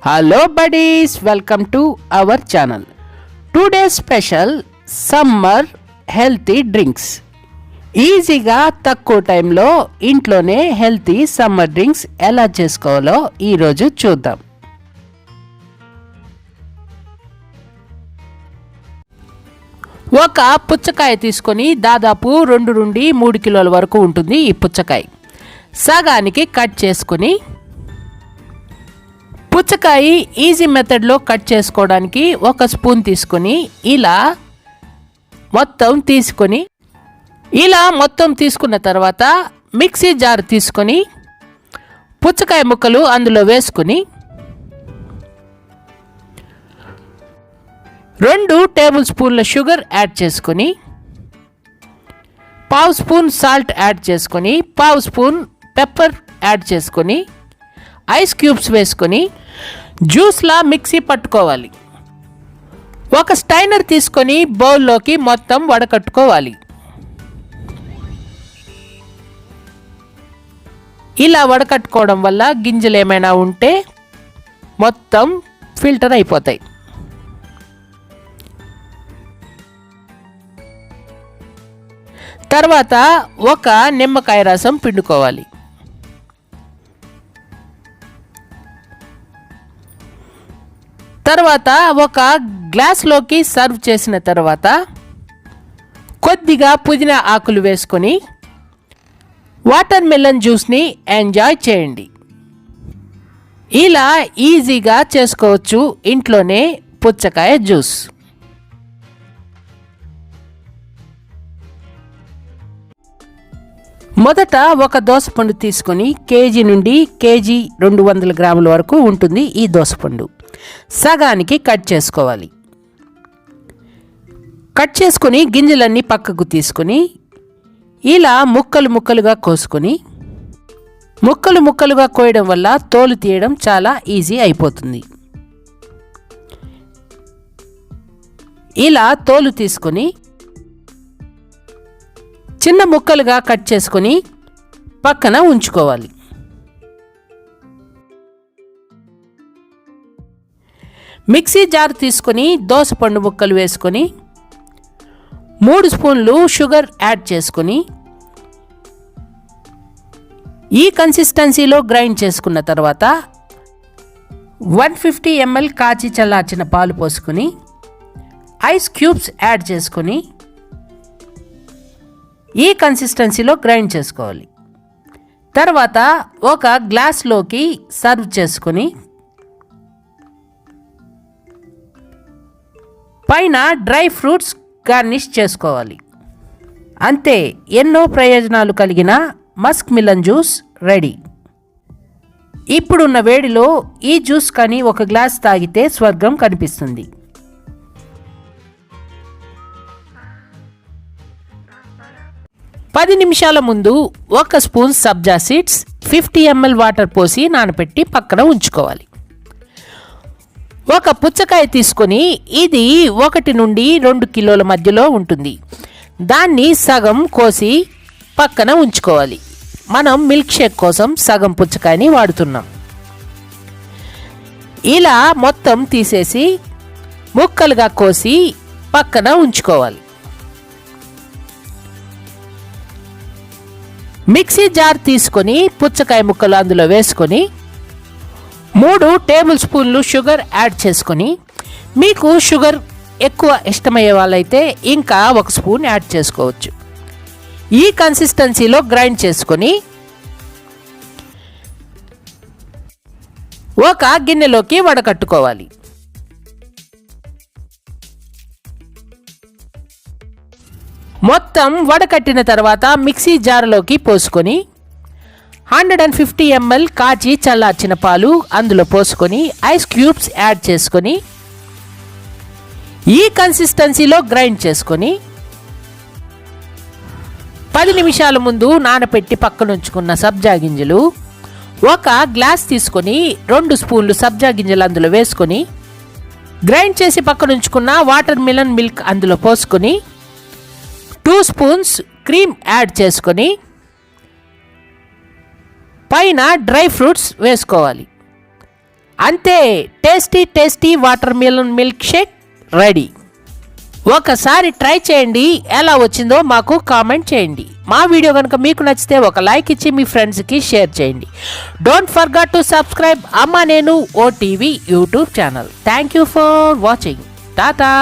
Hello buddies, welcome to our channel. Today's special summer healthy drinks. ఈజీగా తక్కువ టైంలో ఇంట్లోనే హెల్తీ సమ్మర్ డ్రింక్స్ ఎలా చేసుకోవాలో ఈరోజు చూద్దాం. ఒక పుచ్చకాయ తీసుకొని దాదాపు 2 నుండి 3 కిలోల వరకు ఉంటుంది. ఈ పుచ్చకాయ సగానికి కట్ చేసుకొని, పుచ్చకాయ ఈజీ మెథడ్లో కట్ చేసుకోవడానికి ఒక స్పూన్ తీసుకొని ఇలా మొత్తం తీసుకున్న తర్వాత మిక్సీ జార్ తీసుకొని పుచ్చకాయ ముక్కలు అందులో వేసుకొని 2 టేబుల్ స్పూన్ల షుగర్ యాడ్ చేసుకొని, 1/2 స్పూన్ సాల్ట్ యాడ్ చేసుకొని, 1/2 స్పూన్ పెప్పర్ యాడ్ చేసుకొని, ఐస్ క్యూబ్స్ వేసుకొని జ్యూస్లా మిక్సీ పట్టుకోవాలి. ఒక స్టైనర్ తీసుకొని బౌల్లోకి మొత్తం వడకట్టుకోవాలి. ఇలా వడకట్టుకోవడం వల్ల గింజలు ఏమైనా ఉంటే మొత్తం ఫిల్టర్ అయిపోతాయి. తర్వాత ఒక నిమ్మకాయ రసం పిండుకోవాలి. తర్వాత ఒక గ్లాస్లోకి సర్వ్ చేసిన తర్వాత కొద్దిగా పుదీనా ఆకులు వేసుకొని వాటర్ మెలన్ జ్యూస్ని ఎంజాయ్ చేయండి. ఇలా ఈజీగా చేసుకోవచ్చు ఇంట్లోనే పుచ్చకాయ జ్యూస్. మొదట ఒక దోసపండు తీసుకొని కేజీ నుండి కేజీ 200 గ్రాముల వరకు ఉంటుంది. ఈ దోసపండు సగానికి కట్ చేసుకోవాలి. కట్ చేసుకొని గింజలన్నీ పక్కకు తీసుకొని ఇలా ముక్కలుగా కోసుకొని, ముక్కలుగా కోయడం వల్ల తోలు తీయడం చాలా ఈజీ అయిపోతుంది. ఇలా తోలు తీసుకొని చిన్న ముక్కలుగా కట్ చేసుకొని పక్కన ఉంచుకోవాలి. మిక్సీ జార్ తీసుకొని దోసపండు ముక్కలు వేసుకొని 3 స్పూన్లు షుగర్ యాడ్ చేసుకొని ఈ కన్సిస్టెన్సీలో గ్రైండ్ చేసుకున్న తర్వాత 150 ml కాచి చల్లార్చిన పాలు పోసుకొని ఐస్ క్యూబ్స్ యాడ్ చేసుకొని ఈ కన్సిస్టెన్సీలో గ్రైండ్ చేసుకోవాలి. తర్వాత ఒక గ్లాస్లోకి సర్వ్ చేసుకొని పైన డ్రై ఫ్రూట్స్ గార్నిష్ చేసుకోవాలి. అంతే, ఎన్నో ప్రయోజనాలు కలిగిన మస్క్ మిలన్ జ్యూస్ రెడీ. ఇప్పుడున్న వేడిలో ఈ జ్యూస్ కానీ ఒక గ్లాస్ తాగితే స్వర్గం కనిపిస్తుంది. పది నిమిషాల ముందు 1 స్పూన్ సబ్జా సీడ్స్ 50 ml వాటర్ పోసి నానబెట్టి పక్కన ఉంచుకోవాలి. ఒక పుచ్చకాయ తీసుకొని ఇది 1 నుండి 2 కిలోల మధ్యలో ఉంటుంది. దాన్ని సగం కోసి పక్కన ఉంచుకోవాలి. మనం మిల్క్ షేక్ కోసం సగం పుచ్చకాయని వాడుతున్నాం. ఇలా మొత్తం తీసేసి ముక్కలుగా కోసి పక్కన ఉంచుకోవాలి. మిక్సీ జార్ తీసుకొని పుచ్చకాయ ముక్కలు అందులో వేసుకొని 3 టేబుల్ స్పూన్లు షుగర్ యాడ్ చేసుకొని, మీకు షుగర్ ఎక్కువ ఇష్టమయ్యే వాళ్ళైతే ఇంకా 1 స్పూన్ యాడ్ చేసుకోవచ్చు. ఈ కన్సిస్టెన్సీలో గ్రైండ్ చేసుకొని ఒక గిన్నెలోకి వడకట్టుకోవాలి. మొత్తం వడకట్టిన తర్వాత మిక్సీ జార్లోకి పోసుకొని 150 ml కాచి చల్లార్చిన పాలు అందులో పోసుకొని ఐస్ క్యూబ్స్ యాడ్ చేసుకొని ఈ కన్సిస్టెన్సీలో గ్రైండ్ చేసుకొని 10 నిమిషాల ముందు నానబెట్టి పక్కనుంచుకున్న సబ్జా గింజలు, ఒక గ్లాస్ తీసుకొని 2 స్పూన్లు సబ్జా గింజలు అందులో వేసుకొని గ్రైండ్ చేసి పక్కనుంచుకున్న వాటర్ మిలన్ మిల్క్ అందులో పోసుకొని 2 స్పూన్స్ క్రీమ్ యాడ్ చేసుకొని పైన డ్రై ఫ్రూట్స్ వేసుకోవాలి. అంతే, tasty tasty water melon milk shake ready. ఒకసారి ట్రై చేయండి, ఎలా వచ్చిందో మాకు కామెంట్ చేయండి. మా వీడియో కనుక మీకు నచ్చితే ఒక లైక్ ఇచ్చి మీ ఫ్రెండ్స్కి షేర్ చేయండి. డోంట్ ఫర్గెట్ టు సబ్స్క్రైబ్ అమ్మ నేను OTV YouTube channel. Thank you for watching. Tata.